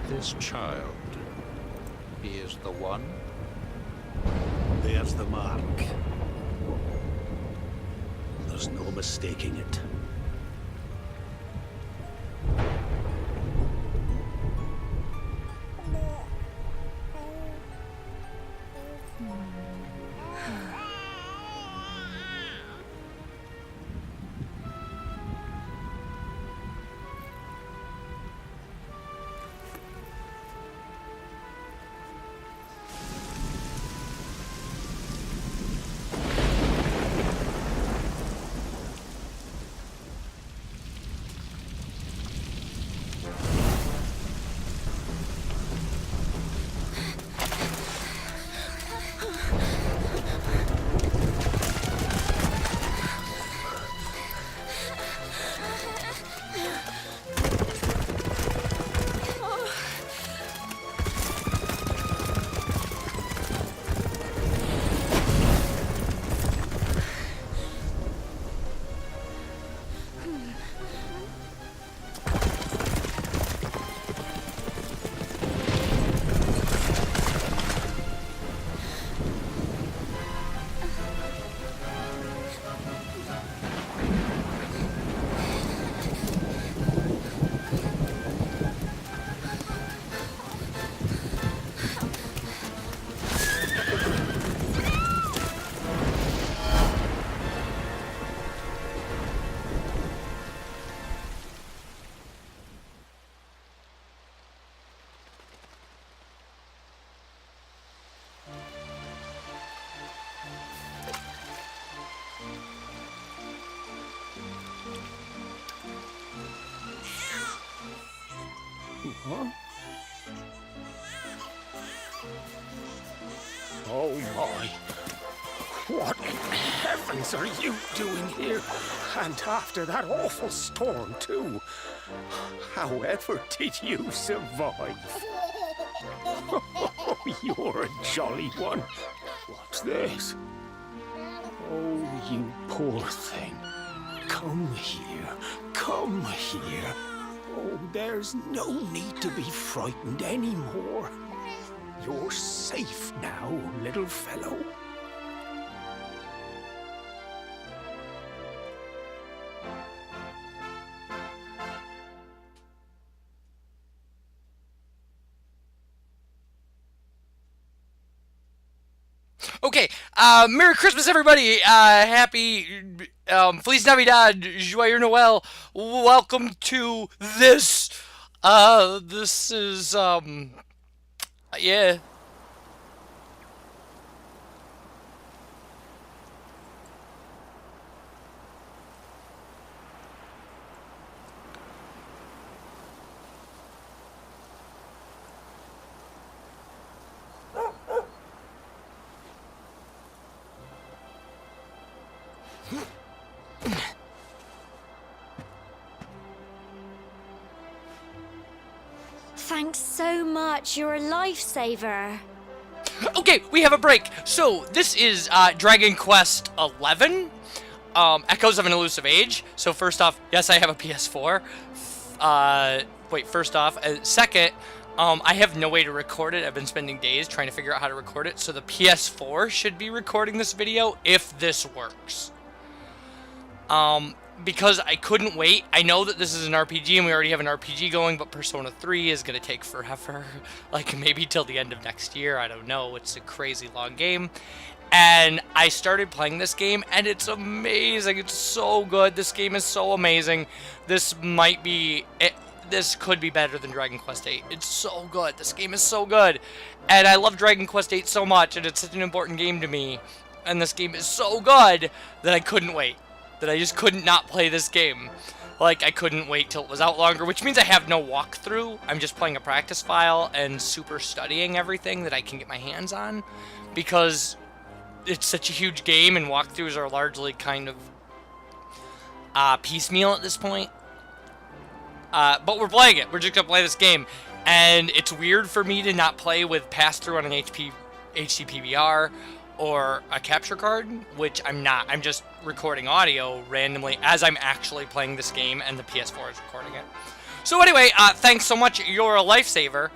This child, he is the one? There's the mark. There's no mistaking it. Huh? Oh my. What in heavens are you doing here? And after that awful storm, too. However did you survive? Oh, you're a jolly one. What's this? Oh, you poor thing. Come here. Come here. Oh, there's no need to be frightened anymore. You're safe now, little fellow. Okay, Merry Christmas, everybody! Happy, Feliz Navidad, Joyeux Noel. Welcome to this, this is, yeah. Thanks so much, you're a lifesaver. Okay, we have a break. So, this is, Dragon Quest XI, Echoes of an Elusive Age. So, first off, yes, I have a PS4. First off. Second, I have no way to record it. I've been spending days trying to figure out how to record it. So, the PS4 should be recording this video if this works. Because I couldn't wait. I know that this is an RPG and we already have an RPG going, but Persona 3 is going to take forever. Like, maybe till the end of next year. I don't know. It's a crazy long game. And I started playing this game, and it's amazing. It's so good. This game is so amazing. This might be... This could be better than Dragon Quest VIII. It's so good. This game is so good. And I love Dragon Quest VIII so much, and it's such an important game to me. And this game is so good that I couldn't wait. That I just couldn't not play this game. Like, I couldn't wait till it was out longer, which means I have no walkthrough. I'm just playing a practice file and super studying everything that I can get my hands on. Because it's such a huge game, and walkthroughs are largely kind of piecemeal at this point. But we're playing it. We're just gonna play this game, and it's weird for me to not play with pass-through on an HD PVR or a capture card, which I'm not. I'm just recording audio randomly as I'm actually playing this game, and the PS4 is recording it. So anyway, thanks so much. You're a lifesaver.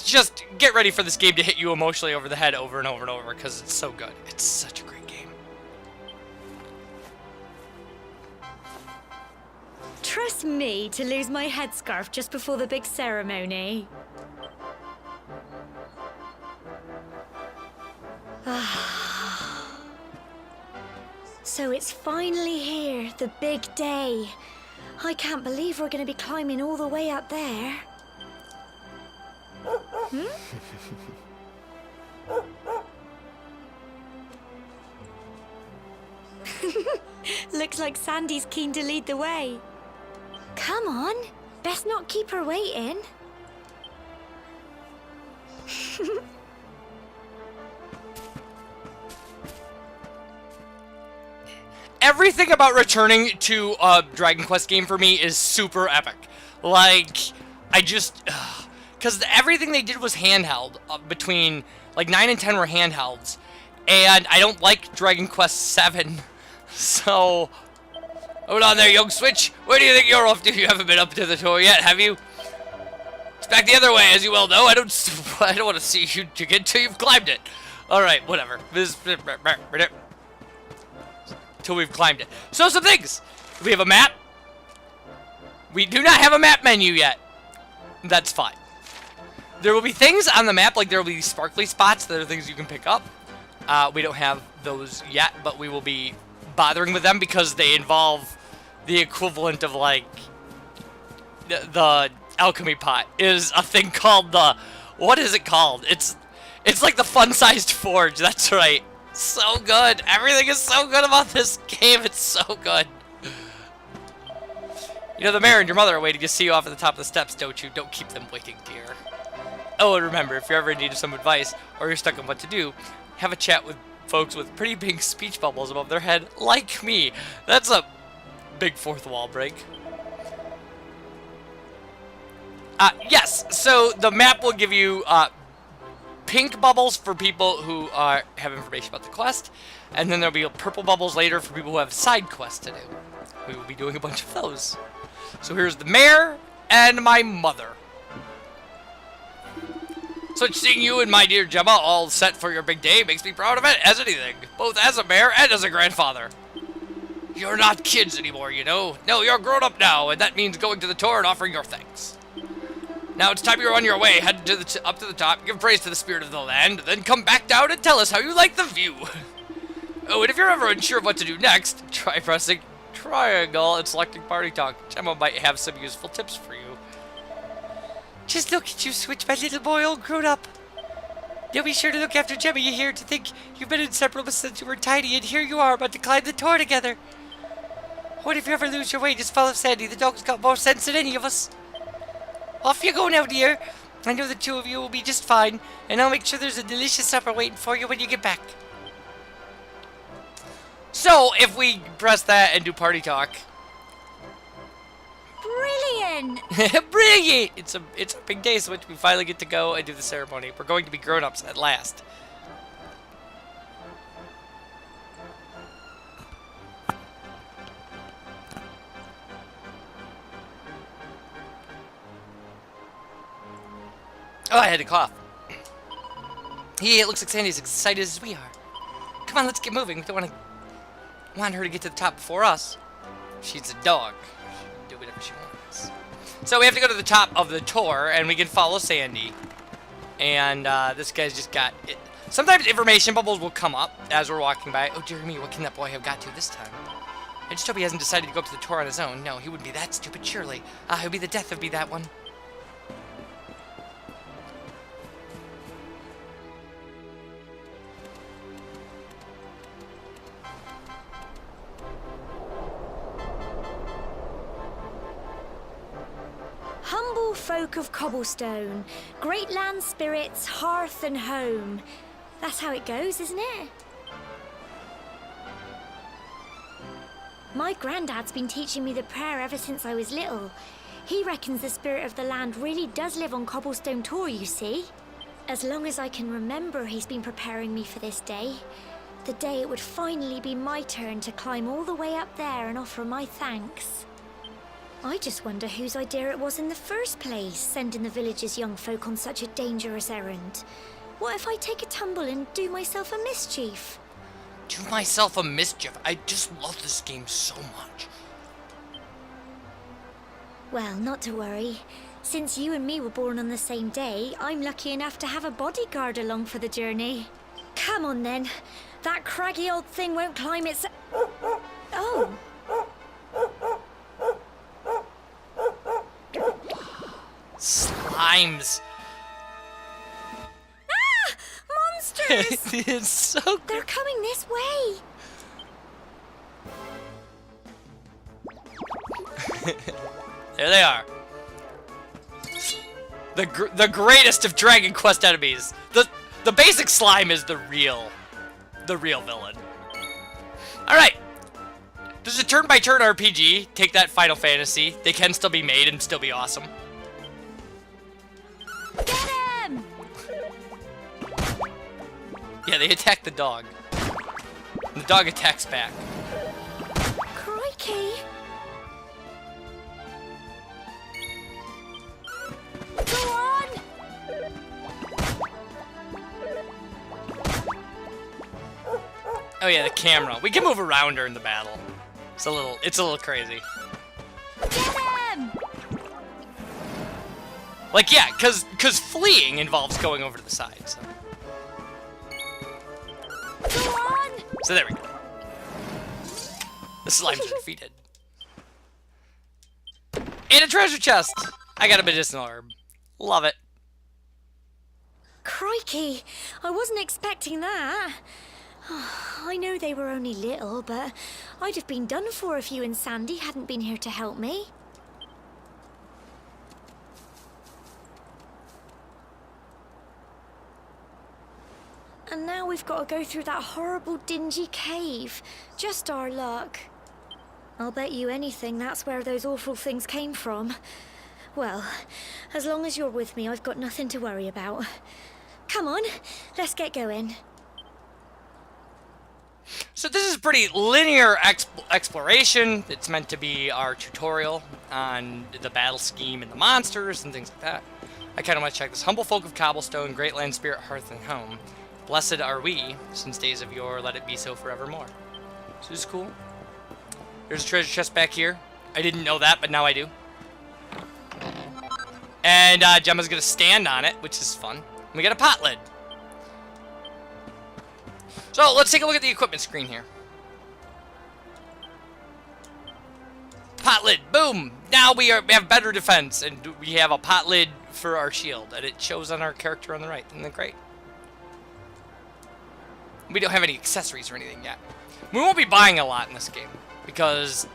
Just get ready for this game to hit you emotionally over the head over and over and over, because it's so good. It's such a great game. Trust me to lose my headscarf just before the big ceremony. So it's finally here, the big day. I can't believe we're going to be climbing all the way up there. Looks like Sandy's keen to lead the way. Come on, best not keep her waiting. Everything about returning to a Dragon Quest game for me is super epic. Like, I just... Because everything they did was handheld. Between, like, 9 and 10 were handhelds. And I don't like Dragon Quest 7. So... Hold on there, young Switch. Where do you think you're off to? You haven't been up to the tour yet, have you? It's back the other way, as you well know. I don't want to see you get till you've climbed it. Alright, whatever. Till we've climbed it. So, some things. We have a map. We do not have a map menu yet. That's fine. There will be things on the map, like there will be sparkly spots that are things you can pick up. We don't have those yet, but we will be bothering with them because they involve the equivalent of, like, the alchemy pot is a thing called the... What is it called? It's like the fun-sized forge. That's right. So good. Everything is so good about this game. It's so good. You know, the mayor and your mother are waiting to see you off at the top of the steps, don't you? Don't keep them waiting, dear. Oh, and remember, if you're ever in need of some advice, or you're stuck on what to do, have a chat with folks with pretty big speech bubbles above their head, like me. That's a big fourth wall break. Yes, so the map will give you, pink bubbles for people who have information about the quest, and then there'll be purple bubbles later for people who have side quests to do. We will be doing a bunch of those. So here's the mayor and my mother. So seeing you and my dear Gemma all set for your big day makes me proud of it as anything, both as a mayor and as a grandfather. You're not kids anymore, you know. No, you're grown up now, and that means going to the tour and offering your thanks. Now it's time you're on your way. Head to up to the top, give praise to the spirit of the land, then come back down and tell us how you like the view. Oh, and if you're ever unsure of what to do next, try pressing triangle and selecting party talk. Gemma might have some useful tips for you. Just look at you, Switch, my little boy, all grown up. You'll be sure to look after Gemma, you hear? To think you've been inseparable since you were tiny, and here you are about to climb the tour together. What if you ever lose your way? Just follow Sandy. The dog's got more sense than any of us. Off you go now, dear. I know the two of you will be just fine, and I'll make sure there's a delicious supper waiting for you when you get back. So, if we press that and do party talk... Brilliant! Brilliant! It's a big day, so we finally get to go and do the ceremony. We're going to be grown-ups at last. Oh, I had to cough. Yeah, it looks like Sandy's excited as we are. Come on, let's get moving. We don't want her to get to the top before us. She's a dog. She can do whatever she wants. So we have to go to the top of the tour, and we can follow Sandy. And this guy's just got it. Sometimes information bubbles will come up as we're walking by. Oh, dear me, what can that boy have got to this time? I just hope he hasn't decided to go up to the tour on his own. No, he wouldn't be that stupid, surely. It would be the death of me, that one. Humble folk of cobblestone, great land spirits, hearth and home. That's how it goes, isn't it? My granddad's been teaching me the prayer ever since I was little. He reckons the spirit of the land really does live on Cobblestone Tor, you see. As long as I can remember, he's been preparing me for this day. The day it would finally be my turn to climb all the way up there and offer my thanks. I just wonder whose idea it was in the first place, sending the village's young folk on such a dangerous errand. What if I take a tumble and do myself a mischief? Do myself a mischief? I just love this game so much. Well, not to worry. Since you and me were born on the same day, I'm lucky enough to have a bodyguard along for the journey. Come on then. That craggy old thing won't climb its... Oh. Slimes. Ah! Monsters! It's so good. They're coming this way. There they are. The greatest of Dragon Quest enemies. The basic slime is the real villain. All right. Does a turn-by-turn RPG take that Final Fantasy? They can still be made and still be awesome. Get him! Yeah, they attack the dog. And the dog attacks back. Crikey! Go on! Oh yeah, the camera. We can move around during the battle. It's a little crazy. Get him! Like yeah, cause fleeing involves going over to the side. So, Go on! so there we go. The slimes are defeated. And a treasure chest. I got a medicinal herb. Love it. Crikey! I wasn't expecting that. I know they were only little, but I'd have been done for if you and Sandy hadn't been here to help me. And now we've got to go through that horrible, dingy cave. Just our luck. I'll bet you anything that's where those awful things came from. Well, as long as you're with me, I've got nothing to worry about. Come on, let's get going. So this is pretty linear exploration. It's meant to be our tutorial on the battle scheme and the monsters and things like that. I kind of want to check this. Humble folk of Cobblestone, great land spirit, hearth and home. Blessed are we, since days of yore, let it be so forevermore. So this is cool. There's a treasure chest back here. I didn't know that, but now I do. And Gemma's gonna stand on it, which is fun. And we got a pot lid. So let's take a look at the equipment screen here. Pot lid, boom! Now we have better defense, and we have a pot lid for our shield, and it shows on our character on the right. Isn't that great? We don't have any accessories or anything yet. We won't be buying a lot in this game, because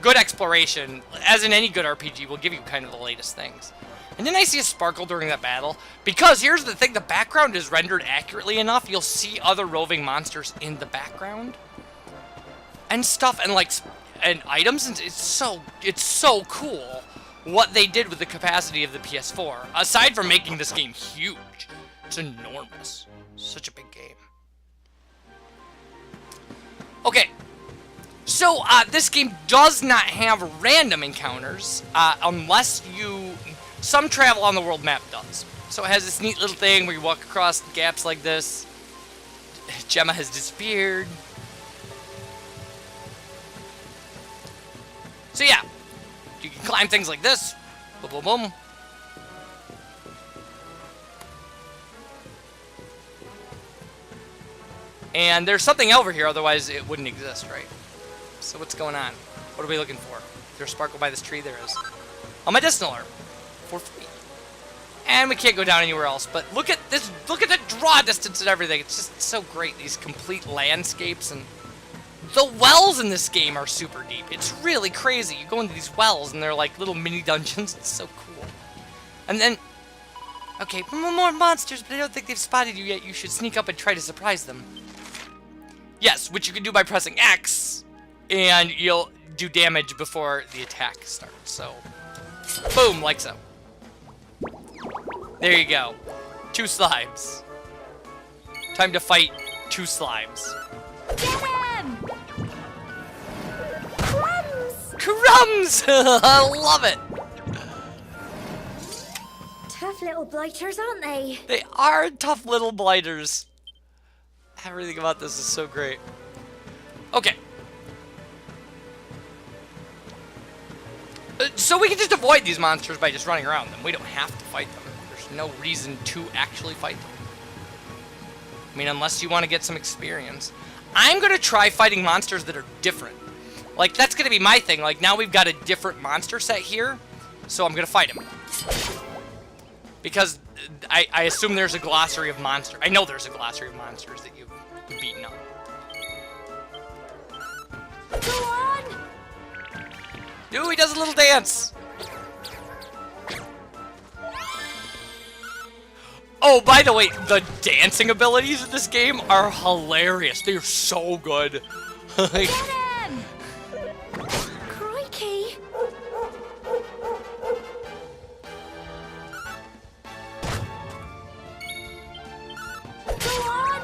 good exploration, as in any good RPG, will give you kind of the latest things. And then I see a sparkle during that battle, because here's the thing, the background is rendered accurately enough, you'll see other roving monsters in the background. And stuff, and like, and items, and it's so cool what they did with the capacity of the PS4. Aside from making this game huge, it's enormous. Such a big game. Okay, so this game does not have random encounters, unless you... Some travel on the world map does. So it has this neat little thing where you walk across gaps like this. Gemma has disappeared. So yeah, you can climb things like this. Boom, boom, boom. And there's something over here, otherwise it wouldn't exist, right? So what's going on? What are we looking for? Is there a sparkle by this tree? There is. A medicinal herb. For free. And we can't go down anywhere else, but look at this, look at the draw distance and everything. It's just so great, these complete landscapes, and the wells in this game are super deep. It's really crazy. You go into these wells and they're like little mini dungeons. It's so cool. And then Okay, more monsters, but I don't think they've spotted you yet. You should sneak up and try to surprise them. Yes, which you can do by pressing X, and you'll do damage before the attack starts. So, boom, like so. There you go. 2 slimes. Time to fight 2 slimes. Get him! Crumbs! Crumbs! I love it! Tough little blighters, aren't they? They are tough little blighters. Everything about this is so great. Okay. So we can just avoid these monsters by just running around them. We don't have to fight them. There's no reason to actually fight them. I mean, unless you want to get some experience. I'm going to try fighting monsters that are different. Like, that's going to be my thing. Like, now we've got a different monster set here, so I'm going to fight him. Because I assume there's a glossary of monsters. I know there's a glossary of monsters that you've beaten up. Go on! Ooh, he does a little dance. Oh, by the way, the dancing abilities in this game are hilarious. They're so good. Get him! Crikey! Go on!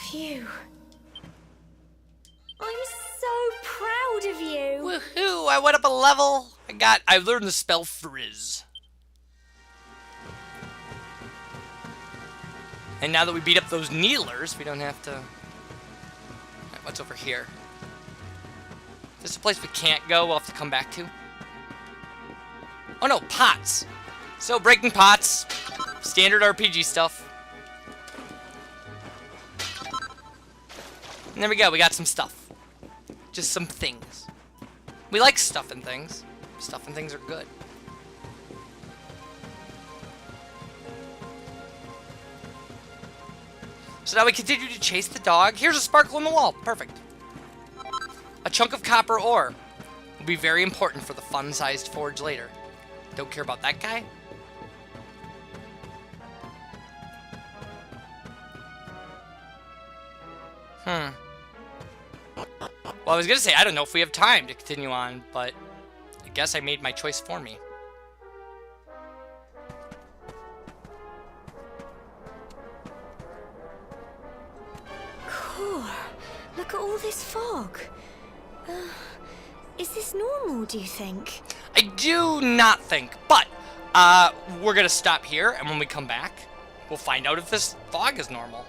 Phew. I'm so proud of you. Woohoo! I went up a level. I learned the spell Frizz. And now that we beat up those kneelers, we don't have to... Alright, what's over here? Is this a place we can't go? We'll have to come back to? Oh no, pots! So, breaking pots. Standard RPG stuff. And there we go, we got some stuff. Just some things. We like stuff and things. Stuff and things are good. So now we continue to chase the dog. Here's a sparkle in the wall. Perfect. A chunk of copper ore will be very important for the fun-sized forge later. Don't care about that guy. Well, I was gonna say, I don't know if we have time to continue on, but I guess I made my choice for me. Look at all this fog. Is this normal, do you think? I do not think, but we're gonna stop here, and when we come back, we'll find out if this fog is normal.